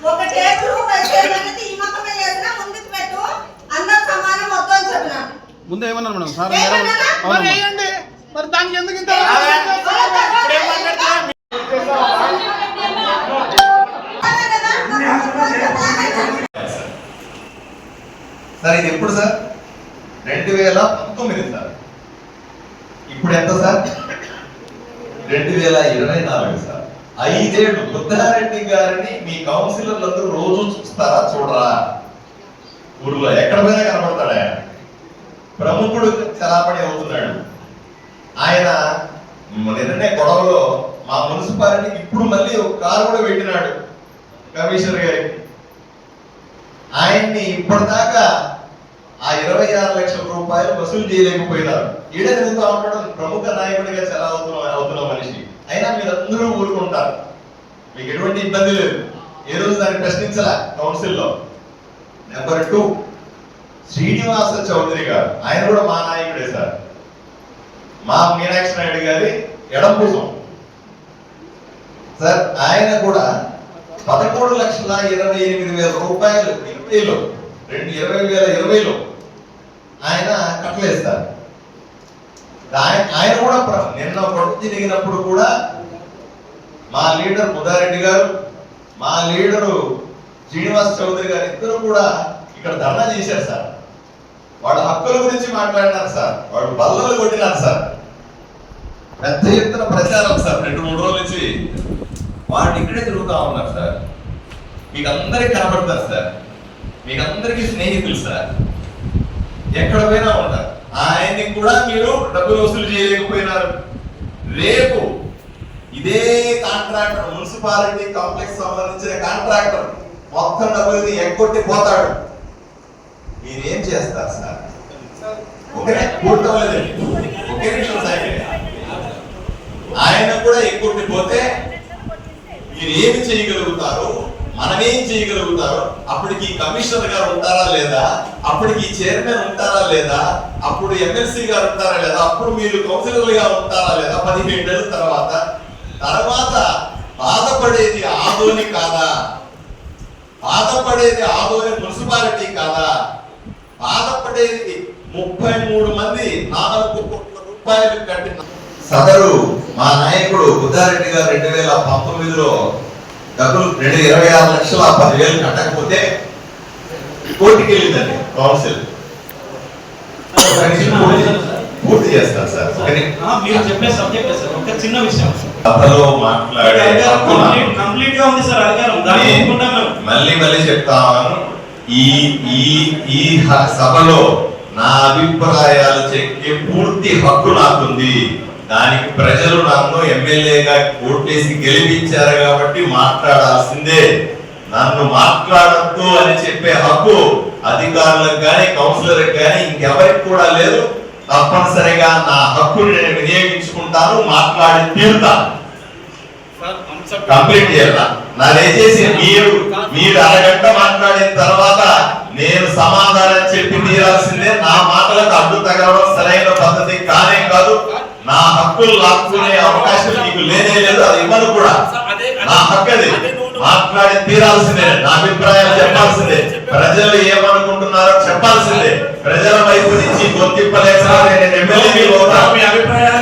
ఒక టేబుల్ పెట్టేది ఈ మొక్కమే చేసినా ముందుకు పెట్టు అందరూ సమానం మొత్తం అని చెప్పినా ముందే ఏమన్నారు మేడం సార్ మరి వేయండి మరి దానికి ఎందుకు ఇంత సార్ ఇది ఎప్పుడు సార్ 2019 సార్ ఇప్పుడు ఎంత సార్ 2024 సార్ 5 ఏళ్ళు బుద్ధారెడ్డి గారిని మీ కౌన్సిలర్లందరూ రోజు చూస్తారా చూడరా ఊర్లో ఎక్కడ పోయినా కనపడతాడు ఆయన ప్రముఖుడు చలామణి అవుతున్నాడు ఆయన నిన్ననే గొడవలో మా మున్సిపాలిటీకి ఇప్పుడు మళ్ళీ ఒక కారు కూడా పెట్టినాడు కమిషనర్ గారికి ఆయన్ని ఇప్పటిదాకా ఆ 26 లక్షల రూపాయలు వసూలు చేయలేకపోయినారు ఈడ తిరుగుతూ ఉండడం ప్రముఖ నాయకుడిగా చాలా అవుతున్న మనిషి అయినా మీరందరూ ఊరుకుంటారు మీకు ఎటువంటి ఇబ్బంది లేదు ఏ రోజు దాన్ని ప్రశ్నించలా కౌన్సిల్లో. నెంబర్ 2 శ్రీనివాస చౌదరి గారు ఆయన కూడా మా నాయకుడే సార్. మా మీనాక్షి నాయుడు గారి ఎడంభుజం సార్. ఆయన కూడా 13,28,000 రూపాయలు 2020లో ఆయన కట్టలేస్తారు. ఆయన కూడా నిన్న పొట్టు తిరిగినప్పుడు కూడా మా లీడర్ బుద్ధారెడ్డి గారు మా లీడరు శ్రీనివాస్ చౌదరి గారు ఇద్దరు కూడా ఇక్కడ ధర్నా చేశారు సార్. వాళ్ళ హక్కుల గురించి మాట్లాడినారు సార్. వాళ్ళు బల్లలు కొట్టినారు సార్. పెద్ద ఎత్తున ప్రచారం సార్. 2-3 రోజుల నుంచి వాళ్ళు ఇక్కడే తిరుగుతూ ఉన్నారు సార్. మీకు అందరికి కనబడతారు సార్. మీకు అందరికీ స్నేహితులు సార్. ఎక్కడ పోయినా ఉంటారు. ఆయన్ని కూడా మీరు డబ్బులు వసూలు చేయలేకపోయినారు. రేపు ఇదే కాంట్రాక్టర్ మున్సిపాలిటీ కాంప్లెక్స్ సంబంధించిన కాంట్రాక్టర్ మొత్తం డబ్బులు ఎగ్గొట్టి పోతాడు. మీరేం చేస్తారు సార్? ఒకే నిమిషం సార్. ఆయన కూడా ఎగ్గొట్టి పోతే మీరు ఏమి చేయగలుగుతారు? మనమేం చేయగలుగుతారు? అప్పటికి కమిషనర్ గారు ఉంటారా లేదా? అప్పటికి చైర్మన్ ఉంటారా లేదా? అప్పుడు ఎమ్మెల్సీ గారు ఉంటారా లేదా? అప్పుడు మీరు కౌన్సిలర్ గా ఉంటారా లేదా? 15 ఏళ్ళ తర్వాత బాధపడేది ఆదోని కాదా? బాధపడేది ఆదోని మున్సిపాలిటీ కాదా? బాధపడేది 33 మంది 4 కోట్ల రూపాయలు కట్టిన సదరు మా నాయకుడు బుద్ధారెడ్డి గారు 2019లో డబ్బులు 26 లక్షల 10,000 కట్టకపోతే కోర్టుకి వెళ్ళిందండి కౌన్సిల్. పూర్తి చేస్తారు సార్. మీరు చెప్పే సబ్జెక్ట్ సార్ ఒక చిన్న విషయం సభలో మాట్లాడే కంప్లీట్ గా ఉంది సార్ అధికారం. మళ్ళీ చెప్తాను. ఈ సభలో నా అభిప్రాయాలు చెప్పే పూర్తి హక్కు నాకుంది. దానికి ప్రజలు నన్ను ఎమ్మెల్యేగా ఓట్లేసి గెలిపించారు కాబట్టి మాట్లాడాల్సిందే. నన్ను మాట్లాడద్దు అని చెప్పే హక్కు అధికారులకు కానీ కౌన్సిలర్కి కానీ ఇంకెవరికి కూడా లేదు. తప్పనిసరిగా నా హక్కుని నేను వినియోగించుకుంటాను. మాట్లాడి తీరుతాను. కంప్లీట్ చేయాల. నా దయచేసి మీరు అరగంట మాట్లాడిన తర్వాత నేను సమాధానం చెప్పి తీరాల్సిందే. నా మాటలకు అడ్డు తగలడం సరైన పద్ధతి కానే కాదు. నా హక్కులు లాక్కునే అవకాశం నీకు లేనే లేదు. అది ఇవ్వను కూడా. నా హక్కు అది. మాట్లాడి తీరాల్సిందే. నా అభిప్రాయాలు చెప్పాల్సిందే. ప్రజలు ఏమనుకుంటున్నారో చెప్పాల్సిందే. ప్రజల వైపు నుంచి గొంతిప్పలేక నేను ఎమ్మెల్యే